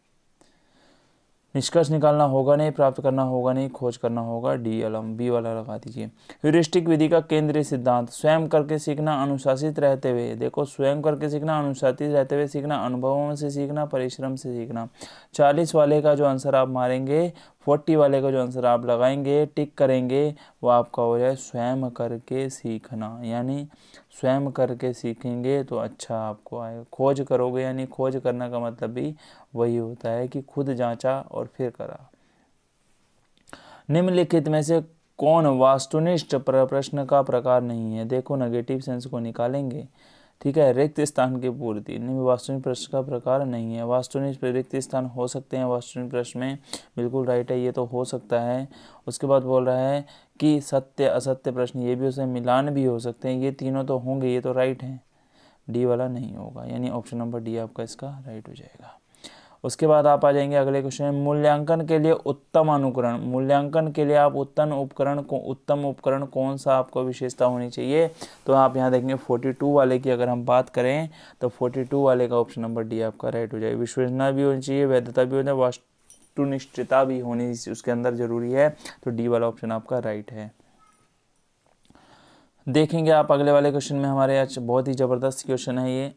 Speaker 1: निष्कर्ष निकालना होगा नहीं, प्राप्त करना होगा नहीं, खोज करना होगा, डी अलम बी वाला लगा दीजिए। ह्यूरिस्टिक विधि का केंद्रीय सिद्धांत, स्वयं करके सीखना, अनुशासित रहते हुए। देखो स्वयं करके सीखना, अनुशासित रहते हुए सीखना, अनुभवों से सीखना, परिश्रम से सीखना। 40 वाले का जो आंसर आप मारेंगे, 40 वाले का जो आंसर आप लगाएंगे, टिक करेंगे, वो आपका हो जाए स्वयं करके सीखना। यानी स्वयं करके सीखेंगे तो अच्छा आपको आएगा। खोज करोगे यानी खोज करने का मतलब भी वही होता है कि खुद जांचा और फिर करा। निम्नलिखित में से कौन वास्तुनिष्ठ प्रश्न का प्रकार नहीं है। देखो नेगेटिव सेंस को निकालेंगे, ठीक है। रिक्त स्थान की पूर्ति निम्न वास्तुनिष्ठ प्रश्न का प्रकार नहीं है। वास्तुनिष्ठ रिक्त स्थान हो सकते हैं वास्तुनिष्ठ प्रश्न में, बिल्कुल राइट है, ये तो हो सकता है। उसके बाद बोल रहा है कि सत्य असत्य प्रश्न, ये भी हो सकते हैं, मिलान भी हो सकते हैं, ये तीनों तो होंगे, ये तो राइट है। डी वाला नहीं होगा, यानी ऑप्शन नंबर डी आपका इसका राइट हो जाएगा। उसके बाद आप आ जाएंगे अगले क्वेश्चन, मूल्यांकन के लिए उत्तम अनुकरण। मूल्यांकन के लिए आप उत्तम उपकरण कौन सा आपको विशेषता होनी चाहिए। तो आप यहाँ देखेंगे 42 वाले की अगर हम बात करें तो 42 वाले का ऑप्शन नंबर डी आपका राइट हो जाएगा। विश्वसनीयता भी होनी चाहिए, वैधता भी होनी चाहिए, वास्तुनिष्ठता भी होनी उसके अंदर जरूरी है, तो डी वाला ऑप्शन आपका राइट है। देखेंगे आप अगले वाले क्वेश्चन में, हमारे आज बहुत ही ज़बरदस्त क्वेश्चन है ये।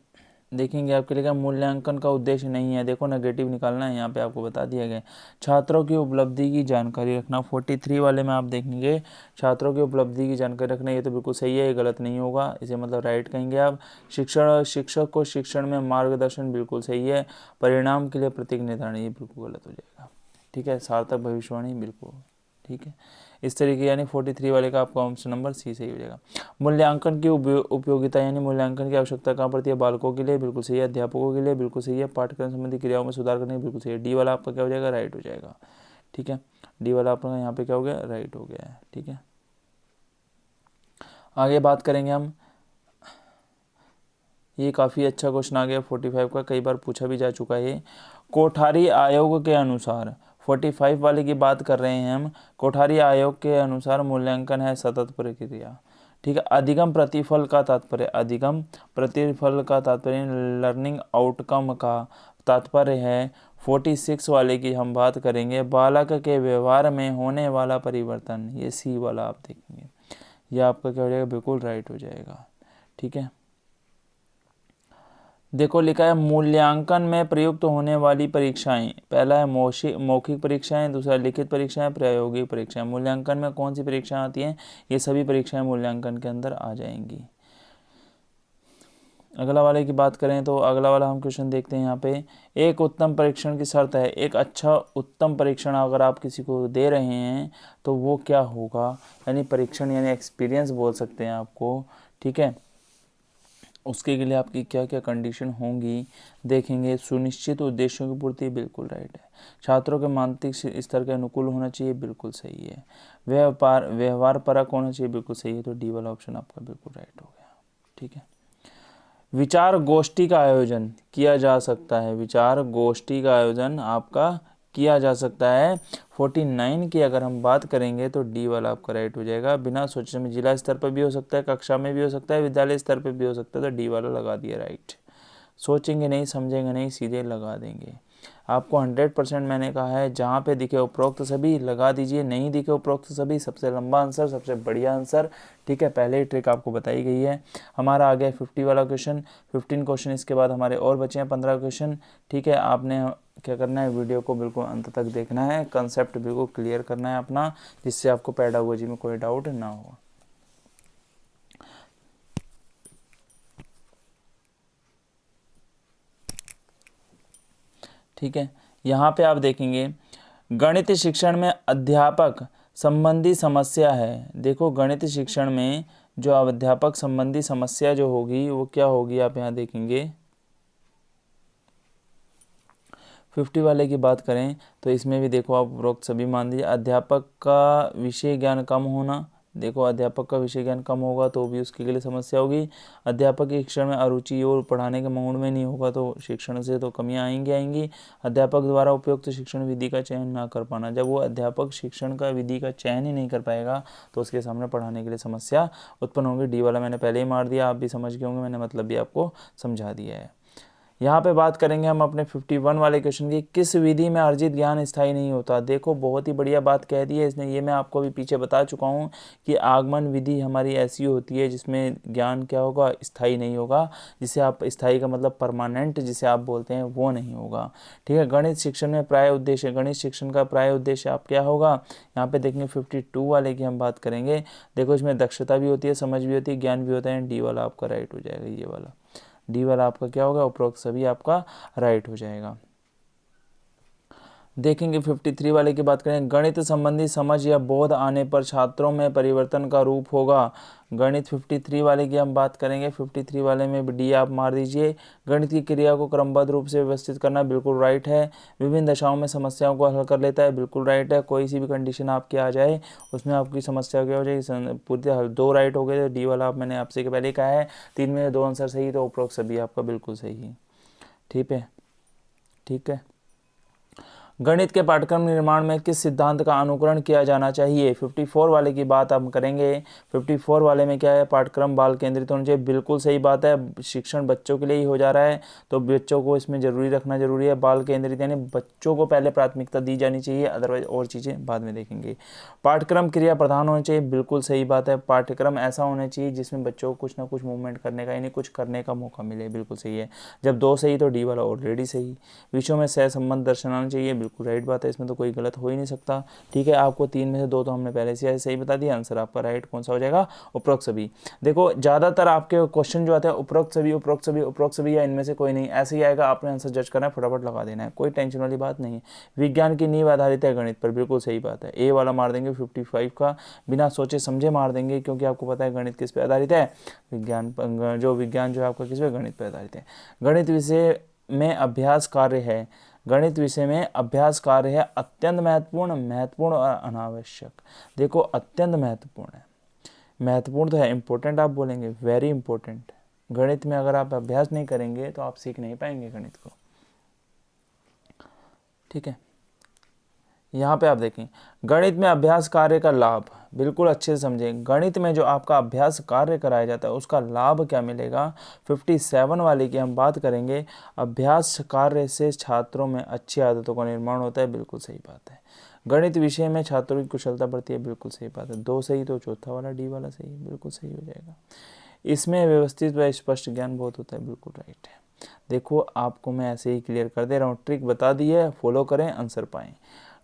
Speaker 1: देखेंगे आपके लिए मूल्यांकन का उद्देश्य नहीं है। देखो नेगेटिव निकालना है, यहाँ पे आपको बता दिया गया। छात्रों की उपलब्धि की जानकारी रखना, 43 वाले में आप देखेंगे छात्रों की उपलब्धि की जानकारी रखना, ये तो बिल्कुल सही है, ये गलत नहीं होगा, इसे मतलब राइट कहेंगे आप। शिक्षक को शिक्षण में मार्गदर्शन, बिल्कुल सही है। परिणाम के लिए प्रतीक निर्धारण, ये बिल्कुल गलत हो जाएगा, ठीक है। सार्थक भविष्यवाणी, बिल्कुल ठीक है। इस तरीके यानी 43 वाले का आपका ऑप्शन नंबर सी सही हो जाएगा। मूल्यांकन की उपयोगिता यानी मूल्यांकन की आवश्यकता कहाँ पड़ती है, बालकों के लिए, बिल्कुल सही है। अध्यापकों के लिए, बिल्कुल सही है। पाठ्यक्रम संबंधी क्रियाओं में सुधार करने, बिल्कुल सही है। डी वाला आपका क्या हो जाएगा, राइट हो जाएगा, ठीक है। डी वाला आपका यहाँ पे क्या हो गया, राइट हो गया है, ठीक है। आगे बात करेंगे हम, ये काफ़ी अच्छा क्वेश्चन आ गया 45 का, कई बार पूछा भी जा चुका है। कोठारी आयोग के अनुसार, 45 वाले की बात कर रहे हैं हम, कोठारी आयोग के अनुसार मूल्यांकन है सतत प्रक्रिया, ठीक है। अधिगम प्रतिफल का तात्पर्य, अधिगम प्रतिफल का तात्पर्य लर्निंग आउटकम का तात्पर्य है। 46 वाले की हम बात करेंगे, बालक के व्यवहार में होने वाला परिवर्तन, ये सी वाला आप देखेंगे, ये आपका क्या हो जाएगा, बिल्कुल राइट हो जाएगा, ठीक है। देखो लिखा है मूल्यांकन में प्रयुक्त होने वाली परीक्षाएं, पहला है मौखिक परीक्षाएं, दूसरा लिखित परीक्षाएं, प्रायोगिक परीक्षाएं। मूल्यांकन में कौन सी परीक्षाएं आती हैं, ये सभी परीक्षाएं मूल्यांकन के अंदर आ जाएंगी। अगला वाले की बात करें तो अगला वाला हम क्वेश्चन देखते हैं यहाँ पे, एक उत्तम परीक्षण की शर्त है। एक अच्छा उत्तम परीक्षण अगर आप किसी को दे रहे हैं तो वो क्या होगा, यानी परीक्षण यानी एक्सपीरियंस बोल सकते हैं आपको, ठीक है। उसके लिए आपकी क्या क्या कंडीशन होंगी देखेंगे। सुनिश्चित उद्देश्यों की पूर्ति, बिल्कुल राइट है। छात्रों के मानसिक स्तर के अनुकूल होना चाहिए, बिल्कुल सही है। व्यवहार परक होना चाहिए, बिल्कुल सही है। तो डी वाला ऑप्शन आपका बिल्कुल राइट हो गया। ठीक है। विचार गोष्ठी का आयोजन किया जा सकता है, विचार गोष्ठी का आयोजन आपका किया जा सकता है। 49 की अगर हम बात करेंगे तो डी वाला आपका राइट हो जाएगा। बिना सोचे समझे, जिला स्तर पर भी हो सकता है, कक्षा में भी हो सकता है, विद्यालय स्तर पर भी हो सकता है, तो डी वाला लगा दिया राइट। सोचेंगे नहीं, समझेंगे नहीं, सीधे लगा देंगे। आपको 100% मैंने कहा है, जहाँ पे दिखे उपरोक्त सभी लगा दीजिए, नहीं दिखे उपरोक्त सभी सबसे लंबा आंसर, सबसे बढ़िया आंसर। ठीक है, पहले ही ट्रिक आपको बताई गई है। हमारा आ गया 50 वाला क्वेश्चन, 15 क्वेश्चन इसके बाद हमारे और बचे हैं 15 क्वेश्चन। ठीक है, आपने क्या करना है, वीडियो को बिल्कुल अंत तक देखना है, कंसेप्ट बिल्कुल क्लियर करना है अपना, जिससे आपको पेडागोजी में कोई डाउट ना हो। ठीक है, यहाँ पे आप देखेंगे गणित शिक्षण में अध्यापक संबंधी समस्या है। देखो गणित शिक्षण में जो अध्यापक संबंधी समस्या जो होगी वो क्या होगी, आप यहाँ देखेंगे 50 वाले की बात करें तो इसमें भी देखो आप उपरोक्त सभी मान दीजिए। अध्यापक का विषय ज्ञान कम होना, देखो अध्यापक का विषय ज्ञान कम होगा तो भी उसके लिए समस्या होगी। अध्यापक की शिक्षण में अरुचि और पढ़ाने के मूड में नहीं होगा तो शिक्षण से तो कमियां आएंगी। अध्यापक द्वारा उपयुक्त शिक्षण विधि का चयन ना कर पाना, जब वो अध्यापक शिक्षण का विधि का चयन ही नहीं कर पाएगा तो उसके सामने पढ़ाने के लिए समस्या उत्पन्न होगी। डी वाला मैंने पहले ही मार दिया, आप भी समझ गए होंगे, मैंने मतलब भी आपको समझा दिया है। यहाँ पे बात करेंगे हम अपने 51 वाले क्वेश्चन की, किस विधि में अर्जित ज्ञान स्थायी नहीं होता। देखो बहुत ही बढ़िया बात कह दी है इसने, ये मैं आपको अभी पीछे बता चुका हूँ कि आगमन विधि हमारी ऐसी होती है जिसमें ज्ञान क्या होगा, स्थायी नहीं होगा। जिसे आप स्थायी का मतलब परमानेंट जिसे आप बोलते हैं वो नहीं होगा। ठीक है, गणित शिक्षण में प्राय उद्देश्य, गणित शिक्षण का प्राय उद्देश्य आप क्या होगा, यहाँ पे देखेंगे 52 वाले की हम बात करेंगे। देखो इसमें दक्षता भी होती है, समझ भी होती है, ज्ञान भी होता है। डी वाला आपका राइट हो जाएगा, ये वाला डी वाला आपका क्या होगा, उपरोक्त सभी आपका राइट हो जाएगा। देखेंगे 53 वाले की बात करें, गणित संबंधी समझ या बोध आने पर छात्रों में परिवर्तन का रूप होगा। गणित 53 वाले की हम बात करेंगे, 53 वाले में डी आप मार दीजिए। गणित की क्रिया को क्रमबद्ध रूप से व्यवस्थित करना, बिल्कुल राइट है। विभिन्न दशाओं में समस्याओं को हल कर लेता है, बिल्कुल राइट है। कोई सी भी कंडीशन आपकी आ जाए उसमें आपकी समस्या क्या हो जाएगी, पूरी हल। दो राइट हो गए, डी वाला मैंने आपसे पहले कहा है। 3 में 2 आंसर सही, तो उपरोक्त सभी आपका बिल्कुल सही है। ठीक है, ठीक है। गणित के पाठ्यक्रम निर्माण में किस सिद्धांत का अनुकरण किया जाना चाहिए, 54 वाले की बात हम करेंगे। 54 वाले में क्या है, पाठ्यक्रम बाल केंद्रित होना चाहिए, बिल्कुल सही बात है। शिक्षण बच्चों के लिए ही हो जा रहा है तो बच्चों को इसमें जरूरी रखना जरूरी है। बाल केंद्रित यानी बच्चों को पहले प्राथमिकता दी जानी चाहिए, अदरवाइज और चीज़ें बाद में देखेंगे। पाठ्यक्रम क्रिया प्रधान होना चाहिए, बिल्कुल सही बात है। पाठ्यक्रम ऐसा होना चाहिए जिसमें बच्चों को कुछ ना कुछ मूवमेंट करने का यानी कुछ करने का मौका मिले, बिल्कुल सही है। जब दो सही तो डी वाला ऑलरेडी सही। विषयों में सह संबंध दर्शाना चाहिए, बिल्कुल राइट बात है, इसमें तो कोई गलत हो ही नहीं सकता। ठीक है, आपको 3 में से 2 तो हमने पहले से सही बता दिया। आंसर आपका राइट कौन सा हो जाएगा, उपरोक्त सभी। देखो ज़्यादातर आपके क्वेश्चन जो आते हैं उपरोक्त सभी उपरोक्त सभी उपरोक्त सभी या इनमें से कोई नहीं, ऐसे ही आएगा। आपने आंसर जज करना है, फटाफट लगा देना है, कोई टेंशन वाली बात नहीं है। विज्ञान की नींव आधारित है गणित पर, बिल्कुल सही बात है। ए वाला मार देंगे 55 का, बिना सोचे समझे मार देंगे, क्योंकि आपको पता है गणित किस पे आधारित है, विज्ञान जो है आपका किस पे, गणित पे आधारित है। गणित विषय में अभ्यास कार्य है, गणित विषय में अभ्यास कार्य है अत्यंत महत्वपूर्ण, महत्वपूर्ण और अनावश्यक। देखो अत्यंत महत्वपूर्ण है, महत्वपूर्ण तो है, इंपॉर्टेंट आप बोलेंगे, वेरी इंपॉर्टेंट। गणित में अगर आप अभ्यास नहीं करेंगे तो आप सीख नहीं पाएंगे गणित को। ठीक है, यहाँ पे आप देखें गणित में अभ्यास कार्य का लाभ, बिल्कुल अच्छे से समझें। गणित में जो आपका अभ्यास कार्य कराया जाता है उसका लाभ क्या मिलेगा, 57 वाले की हम बात करेंगे। अभ्यास कार्य से छात्रों में अच्छी आदतों का निर्माण होता है, बिल्कुल सही बात है। गणित विषय में छात्रों की कुशलता बढ़ती है, बिल्कुल सही बात है। 2 सही तो चौथा वाला डी वाला सही, बिल्कुल सही हो जाएगा। इसमें व्यवस्थित व स्पष्ट ज्ञान बहुत होता है, बिल्कुल राइट है। देखो आपको मैं ऐसे ही क्लियर कर दे रहा हूँ, ट्रिक बता दी है, फॉलो करें, आंसर पाएं।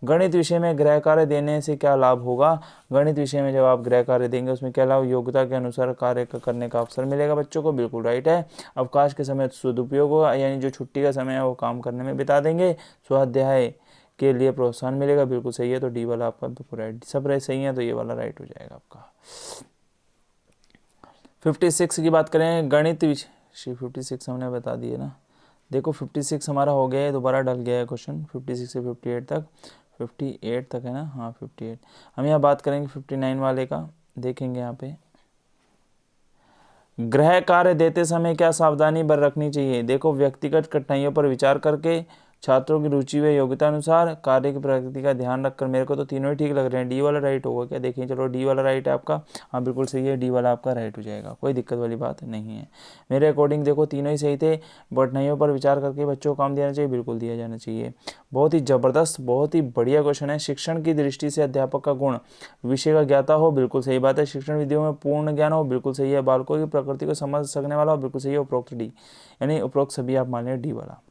Speaker 1: गणित विषय में गृह कार्य देने से क्या लाभ होगा, गणित विषय में जब आप गृह कार्य देंगे उसमें क्या लाभ, योग्यता के अनुसार कार्य करने का अवसर मिलेगा बच्चों को, बिल्कुल राइट है। अवकाश के समय सदुपयोग होगा, यानी जो छुट्टी का समय है वो काम करने में बिता देंगे। स्वाध्याय के लिए प्रोत्साहन मिलेगा, बिल्कुल सही है। तो डी वाला आपका बिल्कुल राइट, सब रहे सही है तो ये वाला राइट हो जाएगा आपका। 56 की बात करें, गणित 56 हमने बता दिए ना। देखो 56 हमारा हो गया है, दोबारा डल गया है क्वेश्चन 56 से 58 तक, 58 तक है ना, हाँ 58। हम यहाँ बात करेंगे 59 वाले का, देखेंगे यहाँ पे गृह कार्य देते समय क्या सावधानी बरतनी चाहिए। देखो व्यक्तिगत कठिनाइयों पर विचार करके छात्रों की रुचि व योग्यता अनुसार कार्य की प्रगति का ध्यान रखकर, मेरे को तो तीनों ही ठीक लग रहे हैं। डी वाला राइट होगा क्या, देखिए चलो डी वाला राइट है आपका, हाँ बिल्कुल सही है, डी वाला आपका राइट हो जाएगा, कोई दिक्कत वाली बात नहीं है। मेरे अकॉर्डिंग देखो तीनों ही सही थे। कठिनाइयों पर विचार करके बच्चों को काम देना चाहिए, बिल्कुल दिया जाना चाहिए। बहुत ही ज़बरदस्त, बहुत ही बढ़िया क्वेश्चन है। शिक्षण की दृष्टि से अध्यापक का गुण विषय का ज्ञाता हो, बिल्कुल सही बात है। शिक्षण विधियों में पूर्ण ज्ञान हो, बिल्कुल सही है। बालकों की प्रकृति को समझ सकने वाला हो, बिल्कुल सही है। उपरोक्त डी, यानी उपरोक्त सभी आप मान लें डी वाला।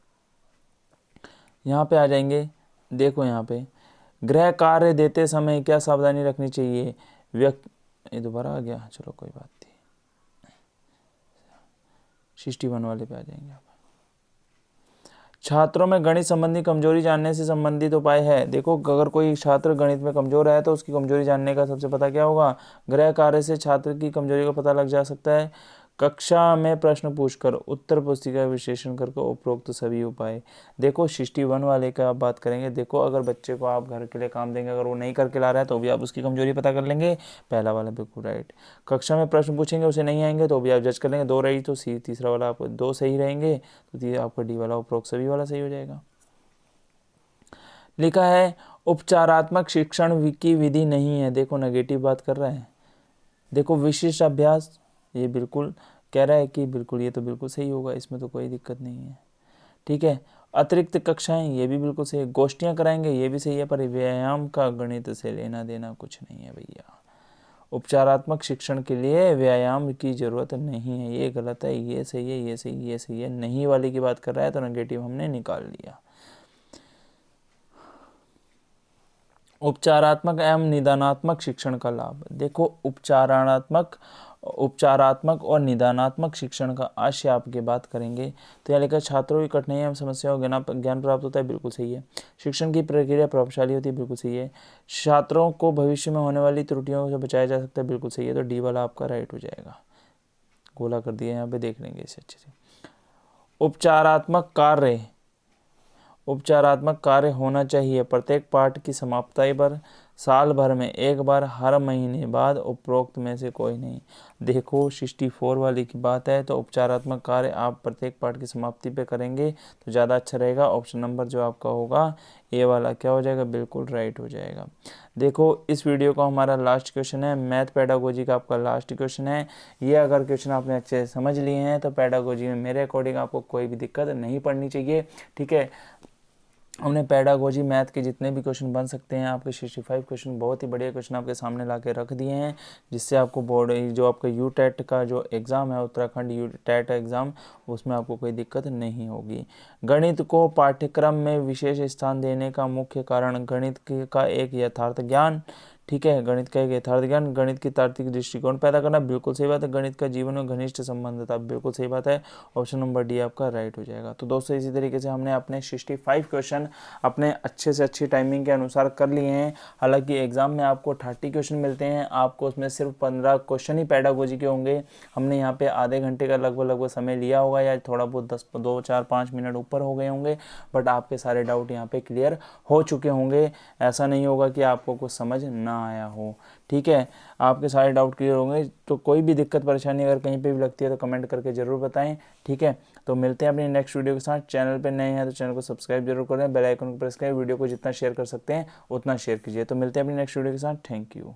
Speaker 1: यहाँ पे आ जाएंगे, देखो यहाँ पे गृह कार्य देते समय क्या सावधानी रखनी चाहिए। ये दोबारा आ गया, चलो कोई बात नहीं, 61 वाले पे आ जाएंगे आप। छात्रों में गणित संबंधी कमजोरी जानने से संबंधित उपाय है। देखो अगर कोई छात्र गणित में कमजोर है तो उसकी कमजोरी जानने का सबसे पता क्या होगा, गृह कार्य से छात्र की कमजोरी का पता लग जा सकता है। कक्षा में प्रश्न पूछकर उत्तर पुस्तिका विश्लेषण करके उपरोक्त सभी उपाय। देखो 61 वाले का आप बात करेंगे। देखो अगर बच्चे को आप घर के लिए काम देंगे, अगर वो नहीं करके ला रहा है तो भी आप उसकी कमजोरी पता कर लेंगे, पहला वाला बिल्कुल राइट। कक्षा में प्रश्न पूछेंगे उसे नहीं आएंगे तो भी आप जज कर लेंगे, 2 रही तो सी, तीसरा वाला आपको 2 सही रहेंगे तो आपका डी वाला उपरोक्त सभी वाला सही हो जाएगा। लिखा है उपचारात्मक शिक्षण की विधि नहीं है, देखो नेगेटिव बात कर रहा है। देखो विशिष्ट अभ्यास, ये बिल्कुल कह रहा है कि बिल्कुल ये तो बिल्कुल सही होगा, इसमें तो कोई दिक्कत नहीं है, ठीक है। अतिरिक्त कक्षाएं, ये भी बिल्कुल सही है। गोष्ठियां कराएंगे, ये भी सही है, पर व्यायाम का गणित से लेना देना कुछ नहीं है भैया। उपचारात्मक शिक्षण के लिए व्यायाम की जरूरत नहीं है, ये गलत है, ये सही है, ये सही, ये सही है। नहीं वाली की बात कर रहा है तो नेगेटिव हमने निकाल लिया। उपचारात्मक एवं निदानात्मक शिक्षण का लाभ। देखो उपचारात्मक और निदानात्मक शिक्षण का आशय आपकी बात करेंगे तो यह लेकर छात्रों की कठिनाइयों एवं समस्याओं ज्ञान प्राप्त होता है, बिल्कुल सही है। शिक्षण की प्रक्रिया प्रभावशाली होती है, बिल्कुल सही है। छात्रों को भविष्य में होने वाली त्रुटियों से बचाया जा सकता है, बिल्कुल सही है। तो डी वाला आपका राइट हो जाएगा, गोला कर दिया यहाँ पे, देख लेंगे इसे अच्छे से। उपचारात्मक कार्य होना चाहिए प्रत्येक पाठ की समाप्ति पर, साल भर में एक बार, हर महीने बाद, उपरोक्त में से कोई नहीं। देखो 64 वाली की बात है तो उपचारात्मक कार्य आप प्रत्येक पाठ की समाप्ति पे करेंगे तो ज़्यादा अच्छा रहेगा। ऑप्शन नंबर जो आपका होगा ए वाला क्या हो जाएगा, बिल्कुल राइट हो जाएगा। देखो इस वीडियो का हमारा लास्ट क्वेश्चन है, मैथ पेडागोजी का आपका लास्ट क्वेश्चन है। ये अगर क्वेश्चन आपने अच्छे से समझ लिए हैं तो पेडागोजी में मेरे अकॉर्डिंग आपको कोई भी दिक्कत नहीं पड़नी चाहिए, ठीक है। हमने पेडागोजी मैथ के जितने भी क्वेश्चन बन सकते हैं, आपके 65 क्वेश्चन बहुत ही बढ़िया क्वेश्चन आपके सामने ला के रख दिए हैं, जिससे आपको बोर्ड जो आपका यूटेट का जो एग्ज़ाम है, उत्तराखंड यूटेट एग्ज़ाम, उसमें आपको कोई दिक्कत नहीं होगी। गणित को पाठ्यक्रम में विशेष स्थान देने का मुख्य कारण गणित का एक यथार्थ ज्ञान, ठीक है, गणित का एक यथार्थ ज्ञान, गणित की तार्किक दृष्टिकोण पैदा करना, बिल्कुल सही बात है। गणित का जीवन में घनिष्ठ संबंध था, बिल्कुल सही बात है। ऑप्शन नंबर डी आपका राइट हो जाएगा। तो दोस्तों इसी तरीके से हमने अपने 65 क्वेश्चन अपने अच्छे से अच्छी टाइमिंग के अनुसार कर लिए हैं। हालांकि एग्जाम में आपको 30 क्वेश्चन मिलते हैं, आपको उसमें सिर्फ 15 क्वेश्चन ही पेडागोजी के होंगे। हमने यहाँ पे आधे घंटे का लगभग समय लिया होगा, या थोड़ा बहुत 2 4 5 मिनट ऊपर हो गए होंगे, बट आपके सारे डाउट यहाँ पे क्लियर हो चुके होंगे। ऐसा नहीं होगा कि आपको कुछ समझ ना आया हो, ठीक है। आपके सारे डाउट क्लियर होंगे। तो कोई भी दिक्कत परेशानी अगर कहीं पे भी लगती है तो कमेंट करके ज़रूर बताएं, ठीक है। तो मिलते हैं अपनी नेक्स्ट वीडियो के साथ। चैनल पे नए हैं तो चैनल को सब्सक्राइब जरूर करें, बेल आइकन को प्रेस करें, वीडियो को जितना शेयर कर सकते हैं उतना शेयर कीजिए। तो मिलते हैं अपनी नेक्स्ट वीडियो के साथ। Thank you.